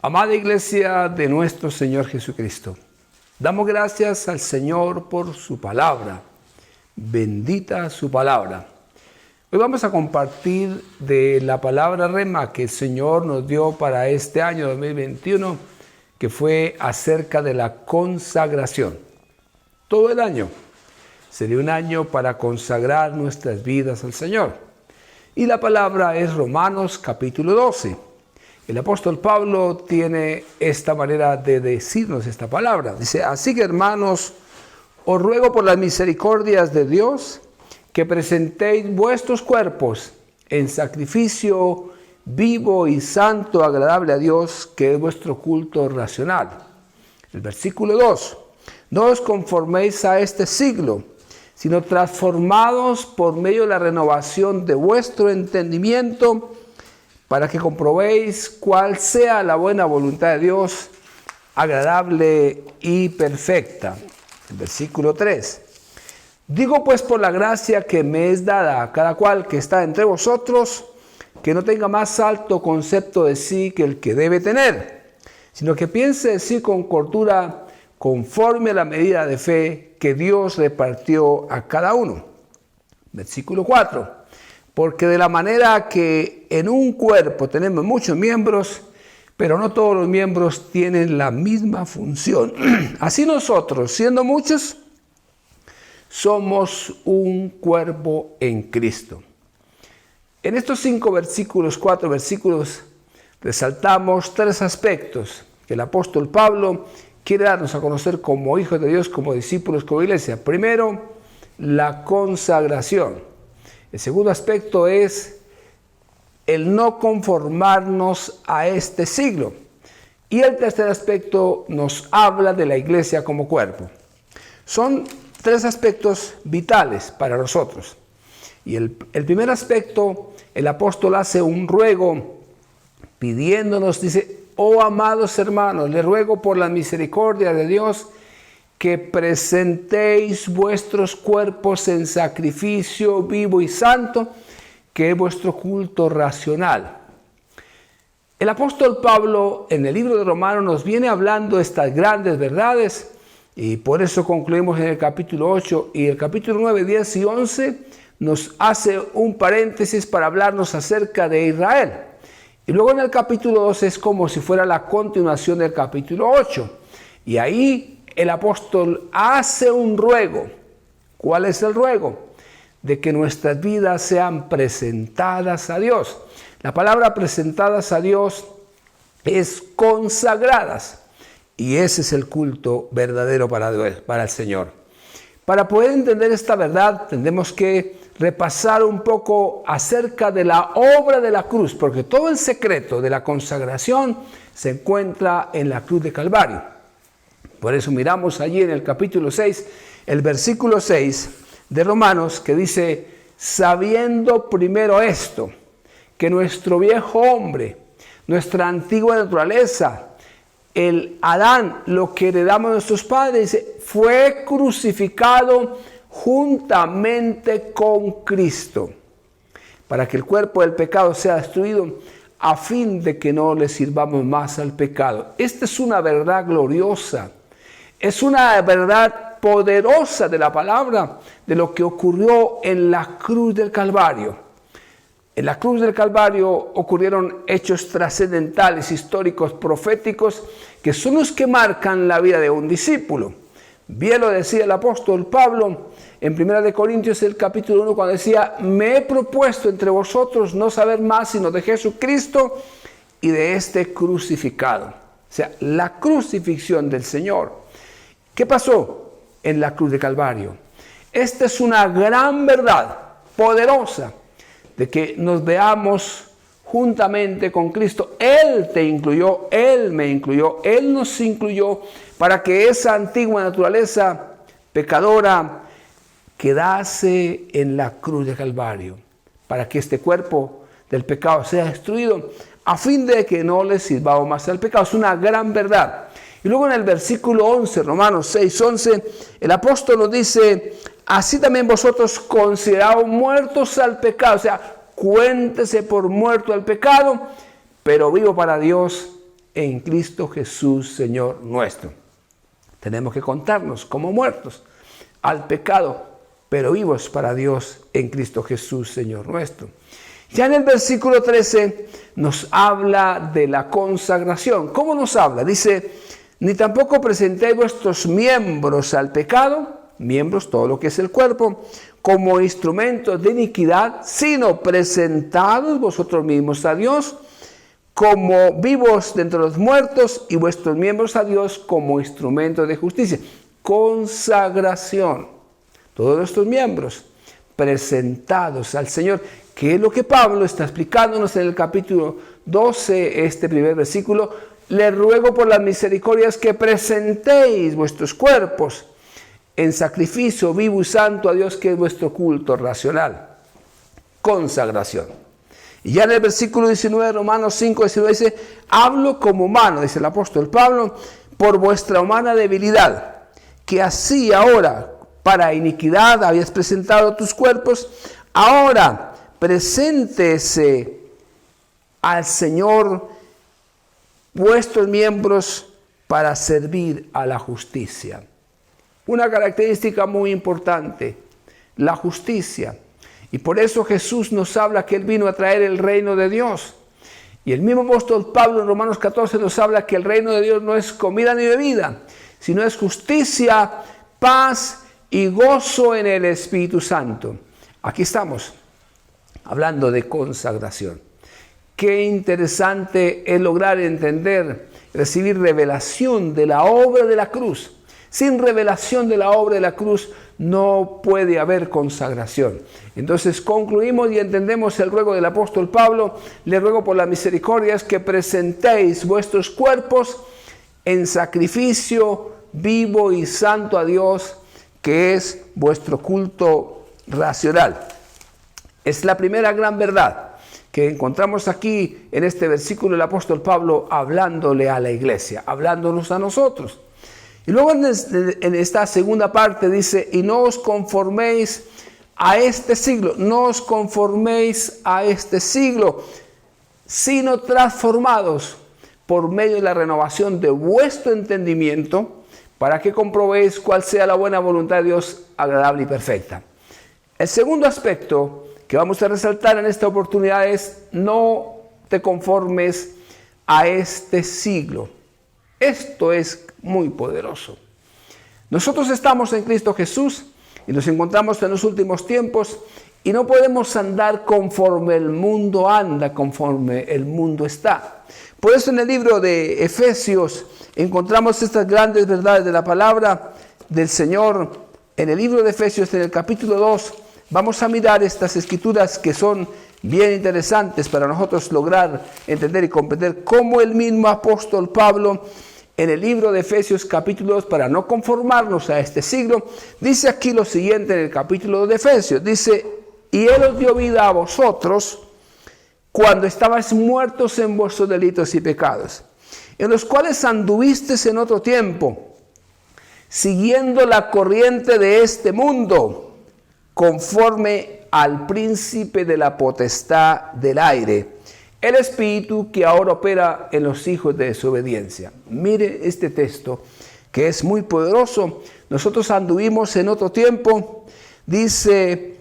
Amada Iglesia de nuestro Señor Jesucristo, damos gracias al Señor por su palabra. Bendita su palabra. Hoy vamos a compartir de la palabra rema que el Señor nos dio para este año 2021, que fue acerca de la consagración. Todo el año sería un año para consagrar nuestras vidas al Señor. Y la palabra es Romanos capítulo 12. El apóstol Pablo tiene esta manera de decirnos esta palabra. Dice, así que hermanos, os ruego por las misericordias de Dios que presentéis vuestros cuerpos en sacrificio vivo y santo, agradable a Dios, que es vuestro culto racional. El versículo 2, no os conforméis a este siglo, sino transformados por medio de la renovación de vuestro entendimiento, para que comprobéis cuál sea la buena voluntad de Dios, agradable y perfecta. El versículo 3. Digo pues por la gracia que me es dada a cada cual que está entre vosotros, que no tenga más alto concepto de sí que el que debe tener, sino que piense de sí con cordura, conforme a la medida de fe que Dios repartió a cada uno. Versículo 4. Porque de la manera que en un cuerpo tenemos muchos miembros, pero no todos los miembros tienen la misma función. Así nosotros, siendo muchos, somos un cuerpo en Cristo. En estos 4 versículos, resaltamos 3 aspectos que el apóstol Pablo quiere darnos a conocer como hijos de Dios, como discípulos, como iglesia. Primero, la consagración. El segundo aspecto es el no conformarnos a este siglo. Y el tercer aspecto nos habla de la iglesia como cuerpo. Son 3 aspectos vitales para nosotros. Y el primer aspecto, el apóstol hace un ruego pidiéndonos, dice, oh amados hermanos, les ruego por la misericordia de Dios que presentéis vuestros cuerpos en sacrificio vivo y santo, que es vuestro culto racional. El apóstol Pablo en el libro de Romanos nos viene hablando estas grandes verdades, y por eso concluimos en el capítulo 8 y el capítulo 9, 10 y 11 nos hace un paréntesis para hablarnos acerca de Israel. Y luego en el capítulo 12 es como si fuera la continuación del capítulo 8. Y ahí el apóstol hace un ruego. ¿Cuál es el ruego? De que nuestras vidas sean presentadas a Dios. La palabra presentadas a Dios es consagradas. Y ese es el culto verdadero para el Señor. Para poder entender esta verdad, tendremos que repasar un poco acerca de la obra de la cruz, porque todo el secreto de la consagración se encuentra en la cruz de Calvario. Por eso miramos allí en el capítulo 6, el versículo 6 de Romanos, que dice, sabiendo primero esto, que nuestro viejo hombre, nuestra antigua naturaleza, el Adán, lo que heredamos de nuestros padres, fue crucificado juntamente con Cristo, para que el cuerpo del pecado sea destruido, a fin de que no le sirvamos más al pecado. Esta es una verdad gloriosa. Es una verdad poderosa de la palabra, de lo que ocurrió en la cruz del Calvario. En la cruz del Calvario ocurrieron hechos trascendentales, históricos, proféticos, que son los que marcan la vida de un discípulo. Bien lo decía el apóstol Pablo en 1 Corintios, el capítulo 1, cuando decía, me he propuesto entre vosotros no saber más sino de Jesucristo y de este crucificado. O sea, la crucifixión del Señor. ¿Qué pasó en la cruz de Calvario? Esta es una gran verdad poderosa de que nos veamos juntamente con Cristo. Él te incluyó, Él me incluyó, Él nos incluyó para que esa antigua naturaleza pecadora quedase en la cruz de Calvario, para que este cuerpo del pecado sea destruido, a fin de que no le sirvamos más al pecado. Es una gran verdad. Y luego en el versículo 11, Romanos 6, 11, el apóstol nos dice, así también vosotros considerados muertos al pecado, o sea, cuéntese por muerto al pecado, pero vivo para Dios en Cristo Jesús, Señor nuestro. Tenemos que contarnos como muertos al pecado, pero vivos para Dios en Cristo Jesús, Señor nuestro. Ya en el versículo 13 nos habla de la consagración. ¿Cómo nos habla? Dice, ni tampoco presentéis vuestros miembros al pecado, miembros, todo lo que es el cuerpo, como instrumentos de iniquidad, sino presentados vosotros mismos a Dios como vivos de entre los muertos y vuestros miembros a Dios como instrumentos de justicia. Consagración. Todos nuestros miembros presentados al Señor, que es lo que Pablo está explicándonos en el capítulo 12, este primer versículo. Le ruego por las misericordias que presentéis vuestros cuerpos en sacrificio vivo y santo a Dios, que es vuestro culto racional. Consagración. Y ya en el versículo 19, Romanos 5, 19 dice, hablo como humano, dice el apóstol Pablo, por vuestra humana debilidad, que así ahora para iniquidad habías presentado tus cuerpos, ahora preséntese al Señor vuestros miembros para servir a la justicia. Una característica muy importante, la justicia. Y por eso Jesús nos habla que Él vino a traer el reino de Dios. Y el mismo apóstol Pablo en Romanos 14 nos habla que el reino de Dios no es comida ni bebida, sino es justicia, paz y gozo en el Espíritu Santo. Aquí estamos hablando de consagración. Qué interesante es lograr entender, recibir revelación de la obra de la cruz. Sin revelación de la obra de la cruz no puede haber consagración. Entonces concluimos y entendemos el ruego del apóstol Pablo. Le ruego por las misericordias que presentéis vuestros cuerpos en sacrificio vivo y santo a Dios, que es vuestro culto racional. Es la primera gran verdad que encontramos aquí en este versículo del apóstol Pablo hablándole a la iglesia, hablándonos a nosotros. Y luego en esta segunda parte dice, y no os conforméis a este siglo, no os conforméis a este siglo, sino transformados por medio de la renovación de vuestro entendimiento, para que comprobéis cuál sea la buena voluntad de Dios, agradable y perfecta. El segundo aspecto que vamos a resaltar en esta oportunidad es, no te conformes a este siglo. Esto es muy poderoso. Nosotros estamos en Cristo Jesús y nos encontramos en los últimos tiempos y no podemos andar conforme el mundo anda, conforme el mundo está. Por eso en el libro de Efesios encontramos estas grandes verdades de la palabra del Señor. En el libro de Efesios, en el capítulo 2, vamos a mirar estas escrituras que son bien interesantes para nosotros lograr entender y comprender cómo el mismo apóstol Pablo, en el libro de Efesios capítulo 2, para no conformarnos a este siglo, dice aquí lo siguiente en el capítulo 2 de Efesios. Dice, y Él os dio vida a vosotros cuando estabais muertos en vuestros delitos y pecados, en los cuales anduvisteis en otro tiempo, siguiendo la corriente de este mundo, conforme al príncipe de la potestad del aire, el espíritu que ahora opera en los hijos de desobediencia. Mire este texto que es muy poderoso. Nosotros anduvimos en otro tiempo, dice,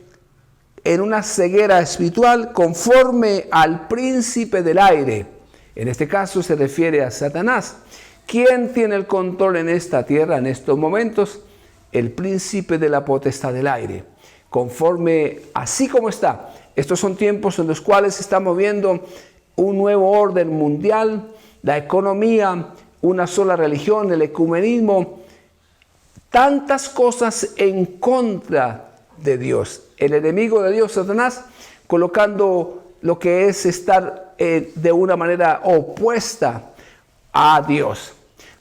en una ceguera espiritual conforme al príncipe del aire. En este caso se refiere a Satanás. ¿Quién tiene el control en esta tierra en estos momentos? El príncipe de la potestad del aire. Conforme, así como está. Estos son tiempos en los cuales estamos viendo un nuevo orden mundial, la economía, una sola religión, el ecumenismo, tantas cosas en contra de Dios. El enemigo de Dios, Satanás, colocando lo que es estar de una manera opuesta a Dios.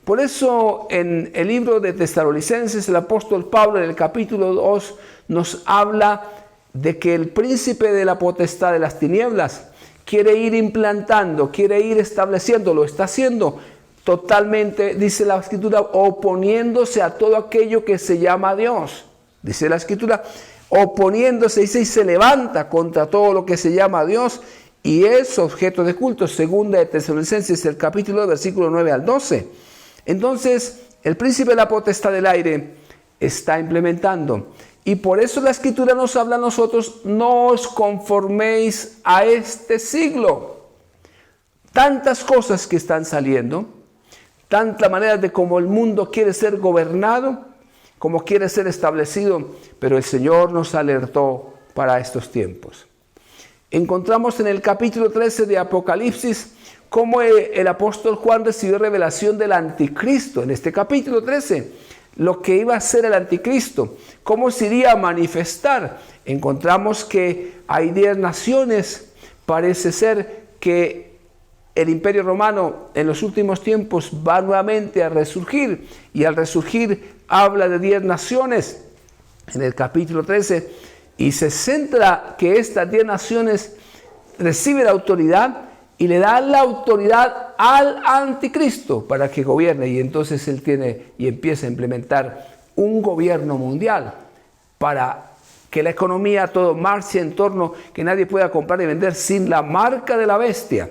Por eso en el libro de Tesalonicenses, el apóstol Pablo en el capítulo 2 nos habla de que el príncipe de la potestad de las tinieblas quiere ir implantando, quiere ir estableciendo, lo está haciendo totalmente, dice la Escritura, oponiéndose a todo aquello que se llama Dios. Dice la Escritura, oponiéndose, dice, y se levanta contra todo lo que se llama Dios y es objeto de culto. Segunda de Tesalonicenses, el capítulo 2, versículo 9 al 12. Entonces, el príncipe de la potestad del aire está implementando. Y por eso la Escritura nos habla a nosotros: no os conforméis a este siglo. Tantas cosas que están saliendo, tantas maneras de cómo el mundo quiere ser gobernado, como quiere ser establecido, pero el Señor nos alertó para estos tiempos. Encontramos en el capítulo 13 de Apocalipsis cómo el apóstol Juan recibió revelación del anticristo. En este capítulo 13, lo que iba a ser el anticristo, cómo se iría a manifestar. Encontramos que hay 10 naciones. Parece ser que el Imperio Romano en los últimos tiempos va nuevamente a resurgir, y al resurgir habla de 10 naciones en el capítulo 13, y se centra que estas 10 naciones reciben autoridad y le dan la autoridad al anticristo para que gobierne, y entonces él tiene y empieza a implementar un gobierno mundial para que la economía todo marche en torno, que nadie pueda comprar y vender sin la marca de la bestia.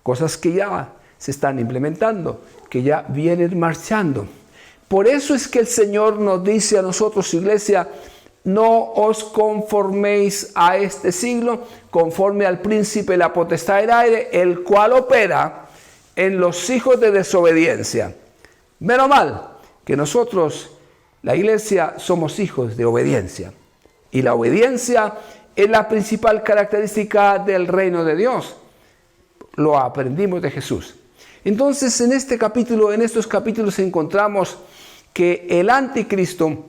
Cosas que ya se están implementando, que ya vienen marchando. Por eso es que el Señor nos dice a nosotros, iglesia: no os conforméis a este siglo, conforme al príncipe de la potestad del aire, el cual opera en los hijos de desobediencia. Menos mal que nosotros, la iglesia, somos hijos de obediencia. Y la obediencia es la principal característica del reino de Dios. Lo aprendimos de Jesús. Entonces, en estos capítulos encontramos que el anticristo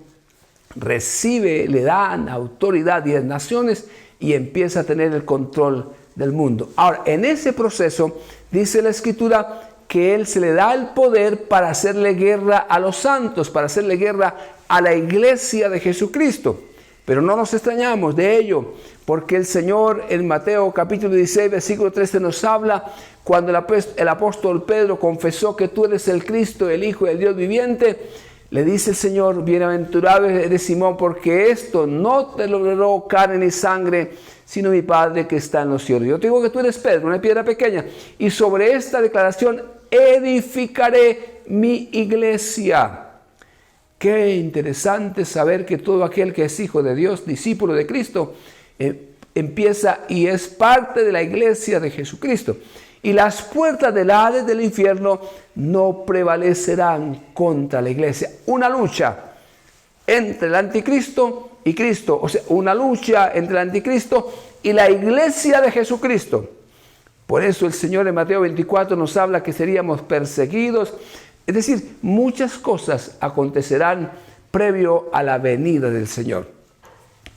le dan autoridad a 10 naciones y empieza a tener el control del mundo. Ahora, en ese proceso, dice la Escritura que él se le da el poder para hacerle guerra a los santos, para hacerle guerra a la iglesia de Jesucristo. Pero no nos extrañamos de ello, porque el Señor en Mateo capítulo 16, versículo 13 nos habla cuando el apóstol Pedro confesó que tú eres el Cristo, el Hijo del Dios viviente. Le dice el Señor: bienaventurado eres Simón, porque esto no te lo reveló carne ni sangre, sino mi Padre que está en los cielos. Yo te digo que tú eres Pedro, una piedra pequeña, y sobre esta declaración edificaré mi iglesia. Qué interesante saber que todo aquel que es hijo de Dios, discípulo de Cristo, empieza y es parte de la iglesia de Jesucristo. Y las puertas del Hades, del infierno, no prevalecerán contra la iglesia. Una lucha entre el anticristo y Cristo. O sea, una lucha entre el anticristo y la iglesia de Jesucristo. Por eso el Señor en Mateo 24 nos habla que seríamos perseguidos. Es decir, muchas cosas acontecerán previo a la venida del Señor.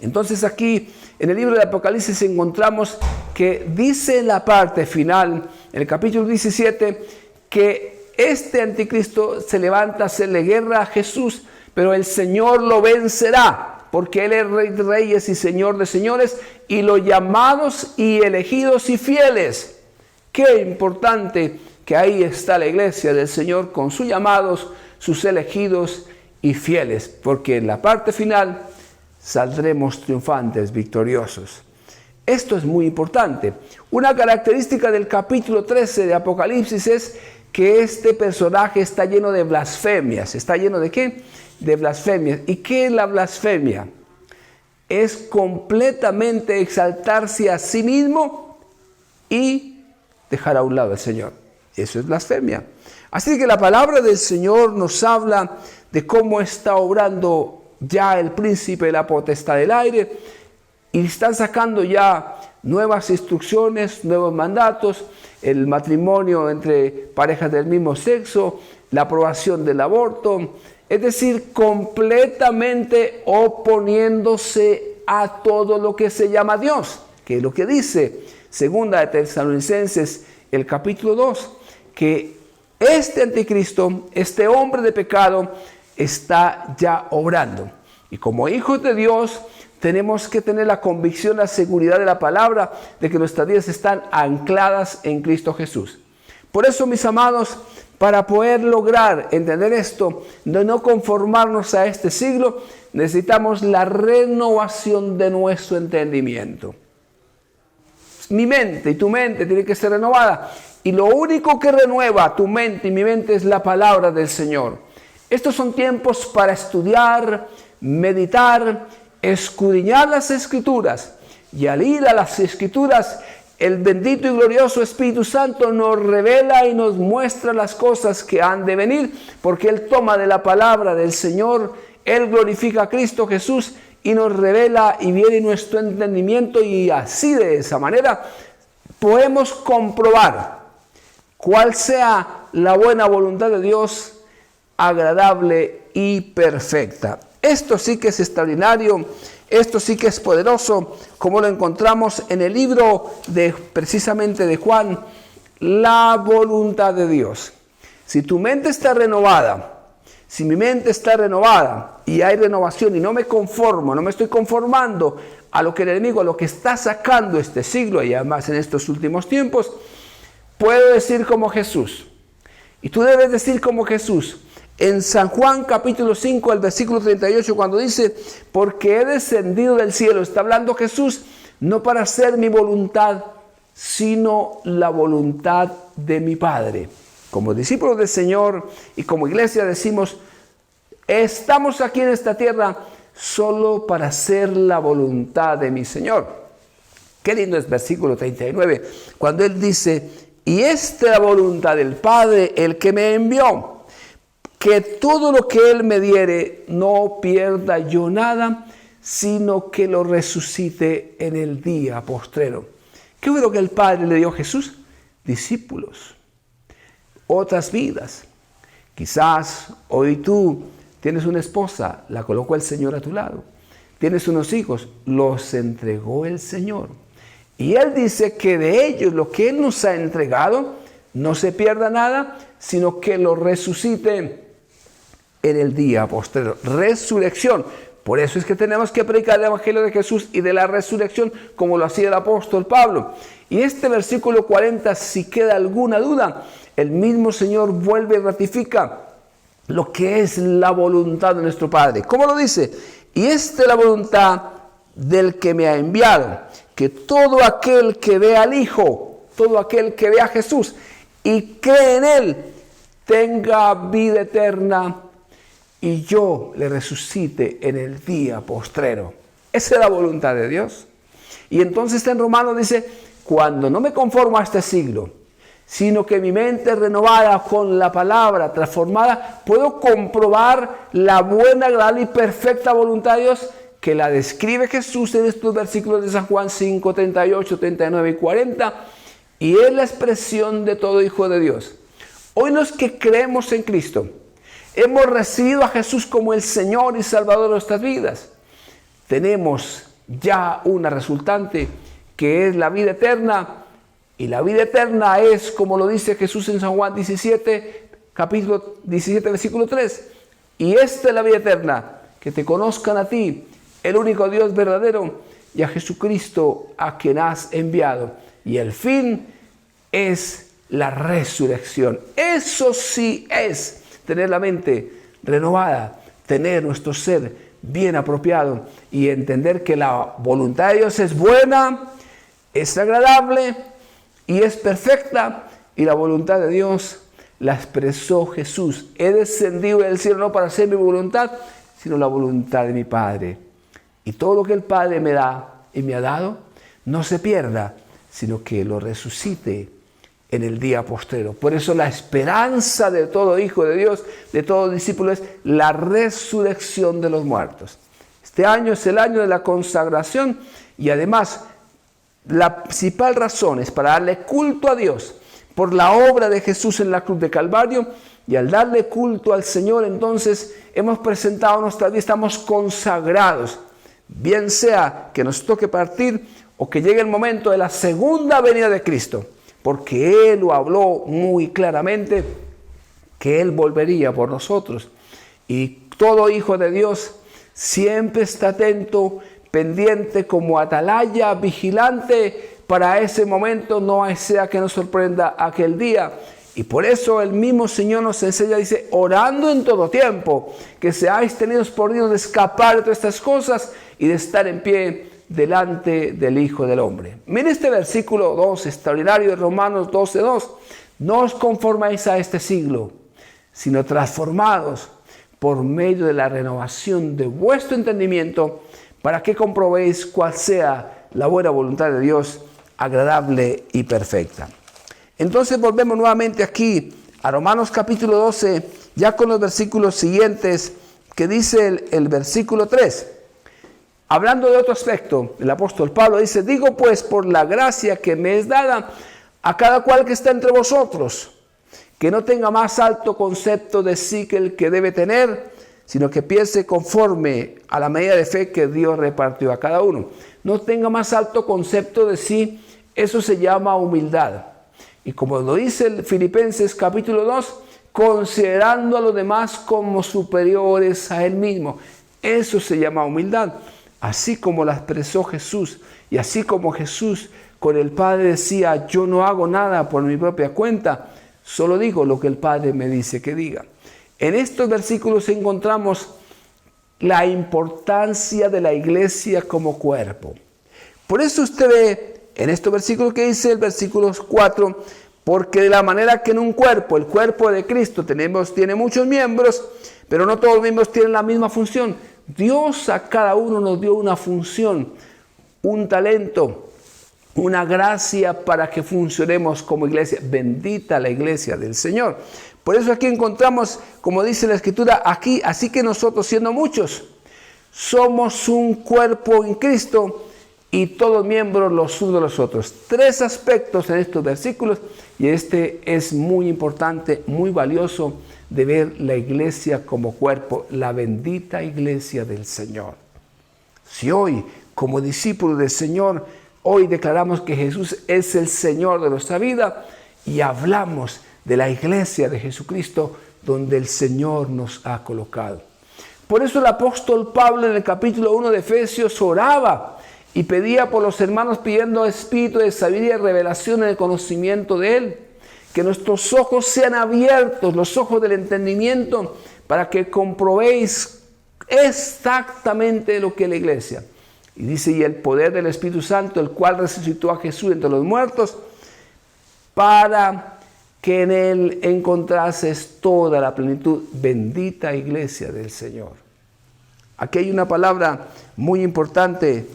Entonces aquí en el libro de Apocalipsis encontramos que dice en la parte final, en el capítulo 17, que este anticristo se levanta a hacerle guerra a Jesús, pero el Señor lo vencerá, porque Él es Rey de Reyes y Señor de Señores, y los llamados y elegidos y fieles. Qué importante que ahí está la iglesia del Señor con sus llamados, sus elegidos y fieles, porque en la parte final saldremos triunfantes, victoriosos. Esto es muy importante. Una característica del capítulo 13 de Apocalipsis es que este personaje está lleno de blasfemias. ¿Está lleno de qué? De blasfemias. ¿Y qué es la blasfemia? Es completamente exaltarse a sí mismo y dejar a un lado al Señor. Eso es blasfemia. Así que la palabra del Señor nos habla de cómo está obrando ya el príncipe de la potestad del aire, y están sacando ya nuevas instrucciones, nuevos mandatos, el matrimonio entre parejas del mismo sexo, la aprobación del aborto, es decir, completamente oponiéndose a todo lo que se llama Dios, que es lo que dice Segunda de Tesalonicenses, el capítulo 2, que este anticristo, este hombre de pecado, está ya obrando. Y como hijos de Dios, tenemos que tener la convicción, la seguridad de la palabra, de que nuestras vidas están ancladas en Cristo Jesús. Por eso, mis amados, para poder lograr entender esto, de no conformarnos a este siglo, necesitamos la renovación de nuestro entendimiento. mi mente y tu mente tiene que ser renovada. Y lo único que renueva tu mente y mi mente es la palabra del Señor. Estos son tiempos para estudiar, meditar, escudriñar las Escrituras. Y al ir a las Escrituras, el bendito y glorioso Espíritu Santo nos revela y nos muestra las cosas que han de venir, porque Él toma de la palabra del Señor, Él glorifica a Cristo Jesús y nos revela y viene nuestro entendimiento, y así de esa manera podemos comprobar cuál sea la buena voluntad de Dios, agradable y perfecta. Esto sí que es extraordinario, esto sí que es poderoso, como lo encontramos en el libro precisamente de Juan, la voluntad de Dios. Si tu mente está renovada, si mi mente está renovada y hay renovación y no me conformo, no me estoy conformando a lo que el enemigo, a lo que está sacando este siglo y además en estos últimos tiempos, puedo decir como Jesús. Y tú debes decir como Jesús. En San Juan capítulo 5, el versículo 38, cuando dice, porque he descendido del cielo, está hablando Jesús, no para hacer mi voluntad, sino la voluntad de mi Padre. Como discípulos del Señor y como iglesia decimos, estamos aquí en esta tierra solo para hacer la voluntad de mi Señor. Qué lindo es el versículo 39, cuando Él dice, y esta es la voluntad del Padre, el que me envió, que todo lo que Él me diere no pierda yo nada, sino que lo resucite en el día postrero. ¿Qué fue lo que el Padre le dio a Jesús? Discípulos, otras vidas. Quizás hoy tú tienes una esposa, la colocó el Señor a tu lado. Tienes unos hijos, los entregó el Señor. Y Él dice que de ellos, lo que Él nos ha entregado, no se pierda nada, sino que lo resucite en el día postrero. Resurrección. Por eso es que tenemos que predicar el Evangelio de Jesús y de la resurrección, como lo hacía el apóstol Pablo. Y este versículo 40, si queda alguna duda, el mismo Señor vuelve y ratifica lo que es la voluntad de nuestro Padre. ¿Cómo lo dice? Y esta es la voluntad del que me ha enviado, que todo aquel que ve al Hijo, todo aquel que ve a Jesús y cree en Él, tenga vida eterna y yo le resucite en el día postrero. Esa es la voluntad de Dios. Y entonces en Romanos dice, cuando no me conformo a este siglo, sino que mi mente renovada con la palabra transformada, puedo comprobar la buena, agradable y perfecta voluntad de Dios, que la describe Jesús en estos versículos de San Juan 5, 38, 39 y 40, y es la expresión de todo hijo de Dios. Hoy los que creemos en Cristo, hemos recibido a Jesús como el Señor y Salvador de nuestras vidas, tenemos ya una resultante que es la vida eterna, y la vida eterna es, como lo dice Jesús en San Juan 17, capítulo 17, versículo 3, y esta es la vida eterna, que te conozcan a ti, el único Dios verdadero, y a Jesucristo a quien has enviado, y el fin es la resurrección. Eso sí es tener la mente renovada, tener nuestro ser bien apropiado y entender que la voluntad de Dios es buena, es agradable y es perfecta, y la voluntad de Dios la expresó Jesús. He descendido del cielo no para hacer mi voluntad, sino la voluntad de mi Padre. Y todo lo que el Padre me da y me ha dado, no se pierda, sino que lo resucite en el día postrero. Por eso la esperanza de todo hijo de Dios, de todo discípulo, es la resurrección de los muertos. Este año es el año de la consagración, y además la principal razón es para darle culto a Dios por la obra de Jesús en la cruz de Calvario, y al darle culto al Señor, entonces hemos presentado nuestra vida, estamos consagrados, bien sea que nos toque partir o que llegue el momento de la segunda venida de Cristo, porque Él lo habló muy claramente, que Él volvería por nosotros. Y todo hijo de Dios siempre está atento, pendiente, como atalaya, vigilante, para ese momento, no sea que nos sorprenda aquel día. Y por eso el mismo Señor nos enseña, dice, orando en todo tiempo, que seáis tenidos por Dios de escapar de todas estas cosas y de estar en pie delante del Hijo del Hombre. Mire este versículo 2 extraordinario de Romanos 12:2. No os conformáis a este siglo, sino transformados por medio de la renovación de vuestro entendimiento, para que comprobéis cuál sea la buena voluntad de Dios, agradable y perfecta. Entonces volvemos nuevamente aquí a Romanos capítulo 12, ya con los versículos siguientes, que dice el versículo 3. Hablando de otro aspecto, el apóstol Pablo dice: digo pues por la gracia que me es dada a cada cual que está entre vosotros, que no tenga más alto concepto de sí que el que debe tener, sino que piense conforme a la medida de fe que Dios repartió a cada uno. No tenga más alto concepto de sí, eso se llama humildad. Y como lo dice el Filipenses capítulo 2, considerando a los demás como superiores a él mismo. Eso se llama humildad. Así como la expresó Jesús, y así como Jesús con el Padre decía: yo no hago nada por mi propia cuenta, solo digo lo que el Padre me dice que diga. En estos versículos encontramos la importancia de la iglesia como cuerpo. Por eso usted ve en estos versículos que dice el versículo 4, porque de la manera que en un cuerpo, el cuerpo de Cristo, tiene muchos miembros, pero no todos los miembros tienen la misma función. Dios a cada uno nos dio una función, un talento, una gracia para que funcionemos como iglesia. Bendita la iglesia del Señor. Por eso aquí encontramos, como dice la Escritura, aquí, así que nosotros, siendo muchos, somos un cuerpo en Cristo y todos miembros los unos de los otros. 3 aspectos en estos versículos, y este es muy importante, muy valioso, de ver la iglesia como cuerpo, la bendita iglesia del Señor. Si hoy, como discípulos del Señor, hoy declaramos que Jesús es el Señor de nuestra vida y hablamos de la iglesia de Jesucristo donde el Señor nos ha colocado. Por eso el apóstol Pablo en el capítulo 1 de Efesios oraba y pedía por los hermanos, pidiendo espíritu de sabiduría y revelación en el conocimiento de Él. Que nuestros ojos sean abiertos, los ojos del entendimiento, para que comprobéis exactamente lo que es la iglesia. Y dice: y el poder del Espíritu Santo, el cual resucitó a Jesús entre los muertos, para que en Él encontrases toda la plenitud. Bendita iglesia del Señor. Aquí hay una palabra muy importante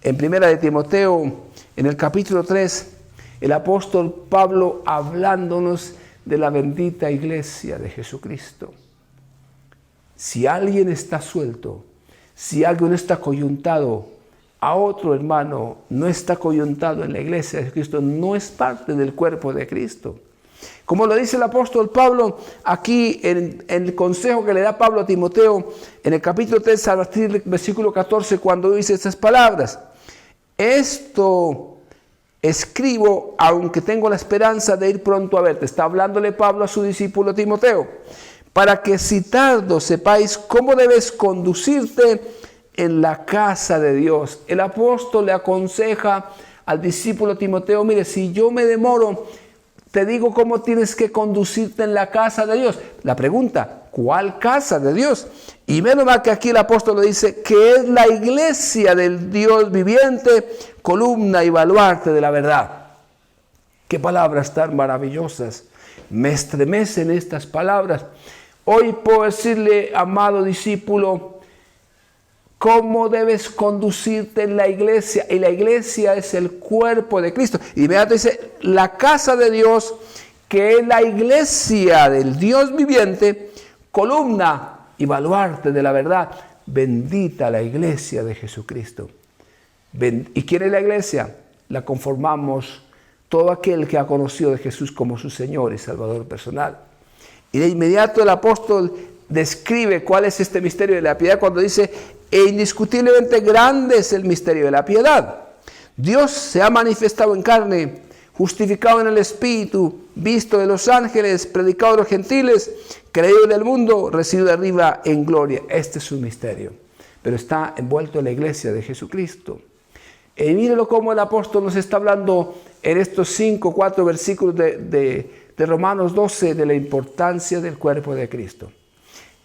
en primera de Timoteo, en el capítulo 3, el apóstol Pablo hablándonos de la bendita iglesia de Jesucristo. Si alguien está suelto, si alguien está coyuntado, a otro hermano no está coyuntado en la iglesia de Jesucristo, no es parte del cuerpo de Cristo. Como lo dice el apóstol Pablo aquí en el consejo que le da Pablo a Timoteo, en el capítulo 3, a partir del versículo 14, cuando dice estas palabras: esto escribo, aunque tengo la esperanza de ir pronto a verte. Está hablándole Pablo a su discípulo Timoteo, para que si tardo sepáis cómo debes conducirte en la casa de Dios. El apóstol le aconseja al discípulo Timoteo: mire, si yo me demoro, te digo cómo tienes que conducirte en la casa de Dios. La pregunta: ¿cuál casa de Dios? Y menos mal que aquí el apóstol le dice que es la iglesia del Dios viviente, columna y baluarte de la verdad. Qué palabras tan maravillosas. Me estremecen estas palabras. Hoy puedo decirle, amado discípulo, cómo debes conducirte en la iglesia. Y la iglesia es el cuerpo de Cristo. Y inmediatamente dice, la casa de Dios, que es la iglesia del Dios viviente, columna y baluarte de la verdad. Bendita la iglesia de Jesucristo. ¿Y quién es la iglesia? La conformamos todo aquel que ha conocido de Jesús como su Señor y Salvador personal. Y de inmediato el apóstol describe cuál es este misterio de la piedad cuando dice: e indiscutiblemente grande es el misterio de la piedad. Dios se ha manifestado en carne, justificado en el Espíritu, visto de los ángeles, predicado de los gentiles, creído del mundo, recibido de arriba en gloria. Este es un misterio, pero está envuelto en la iglesia de Jesucristo. Y mírelo cómo el apóstol nos está hablando en estos 4 versículos de Romanos 12 de la importancia del cuerpo de Cristo.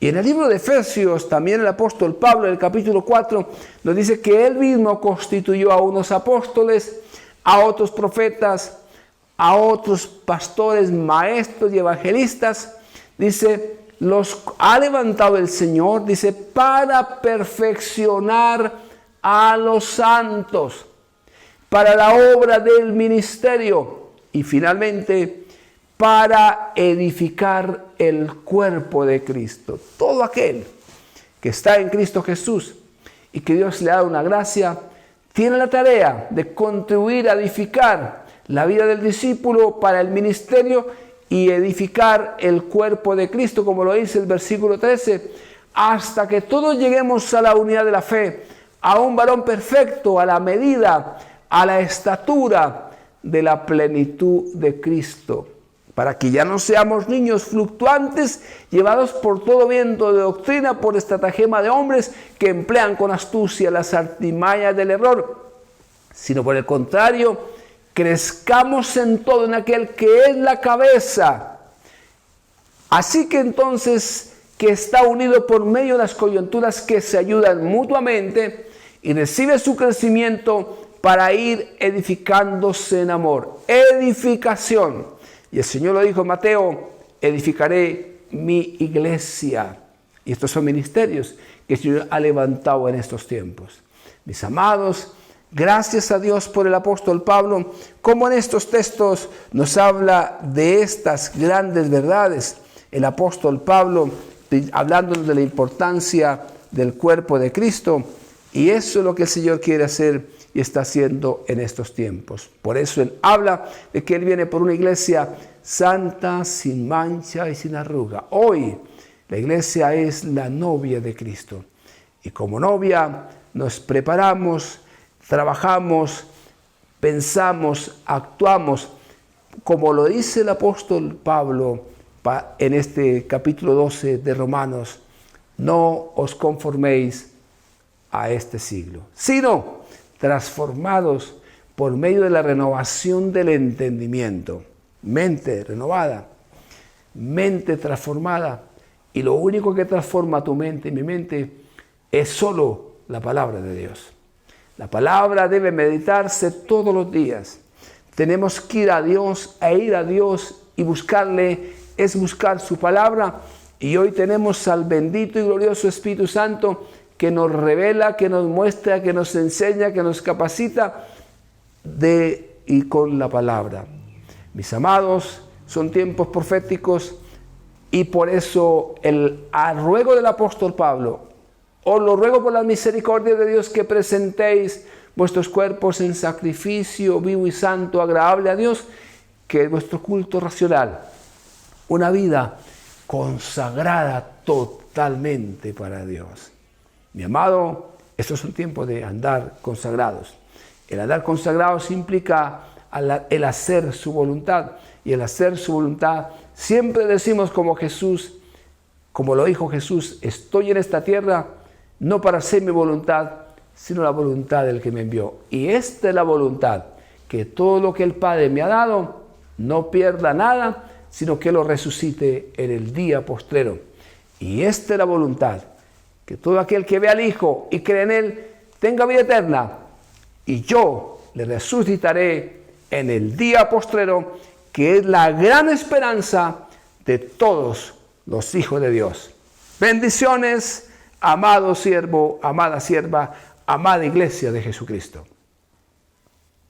Y en el libro de Efesios, también el apóstol Pablo, en el capítulo 4, nos dice que él mismo constituyó a unos apóstoles, a otros profetas, a otros pastores, maestros y evangelistas. Dice, los ha levantado el Señor, dice, para perfeccionar a los santos, para la obra del ministerio y finalmente para edificar el cuerpo de Cristo. Todo aquel que está en Cristo Jesús y que Dios le ha dado una gracia, tiene la tarea de contribuir a edificar la vida del discípulo para el ministerio y edificar el cuerpo de Cristo, como lo dice el versículo 13, hasta que todos lleguemos a la unidad de la fe, a un varón perfecto, a la medida, a la estatura de la plenitud de Cristo, para que ya no seamos niños fluctuantes, llevados por todo viento de doctrina, por estratagema de hombres que emplean con astucia las artimañas del error, sino por el contrario, crezcamos en todo en aquel que es la cabeza. Así que entonces, que está unido por medio de las coyunturas que se ayudan mutuamente y recibe su crecimiento para ir edificándose en amor. Edificación. Y el Señor lo dijo en Mateo, edificaré mi iglesia. Y estos son ministerios que el Señor ha levantado en estos tiempos. Mis amados, gracias a Dios por el apóstol Pablo, como en estos textos nos habla de estas grandes verdades. El apóstol Pablo hablándonos de la importancia del cuerpo de Cristo, y eso es lo que el Señor quiere hacer y está haciendo en estos tiempos. Por eso Él habla de que Él viene por una iglesia santa, sin mancha y sin arruga. Hoy la iglesia es la novia de Cristo. Y como novia nos preparamos, trabajamos, pensamos, actuamos, como lo dice el apóstol Pablo en este capítulo 12 de Romanos: no os conforméis a este siglo, sino transformados por medio de la renovación del entendimiento. Mente renovada, mente transformada. Y lo único que transforma tu mente y mi mente es solo la palabra de Dios. La palabra debe meditarse todos los días. Tenemos que ir a Dios, y buscarle, es buscar su palabra. Y hoy tenemos al bendito y glorioso Espíritu Santo que nos revela, que nos muestra, que nos enseña, que nos capacita de y con la palabra. Mis amados, son tiempos proféticos y por eso el ruego del apóstol Pablo: os lo ruego por la misericordia de Dios que presentéis vuestros cuerpos en sacrificio vivo y santo, agradable a Dios, que es vuestro culto racional, una vida consagrada totalmente para Dios. Mi amado, estos son tiempos de andar consagrados. El andar consagrados implica el hacer su voluntad. Y el hacer su voluntad, siempre decimos como Jesús, como lo dijo Jesús: estoy en esta tierra no para hacer mi voluntad, sino la voluntad del que me envió. Y esta es la voluntad, que todo lo que el Padre me ha dado no pierda nada, sino que lo resucite en el día postrero. Y esta es la voluntad, que todo aquel que ve al Hijo y cree en Él tenga vida eterna, y yo le resucitaré en el día postrero, que es la gran esperanza de todos los hijos de Dios. Bendiciones, amado siervo, amada sierva, amada iglesia de Jesucristo.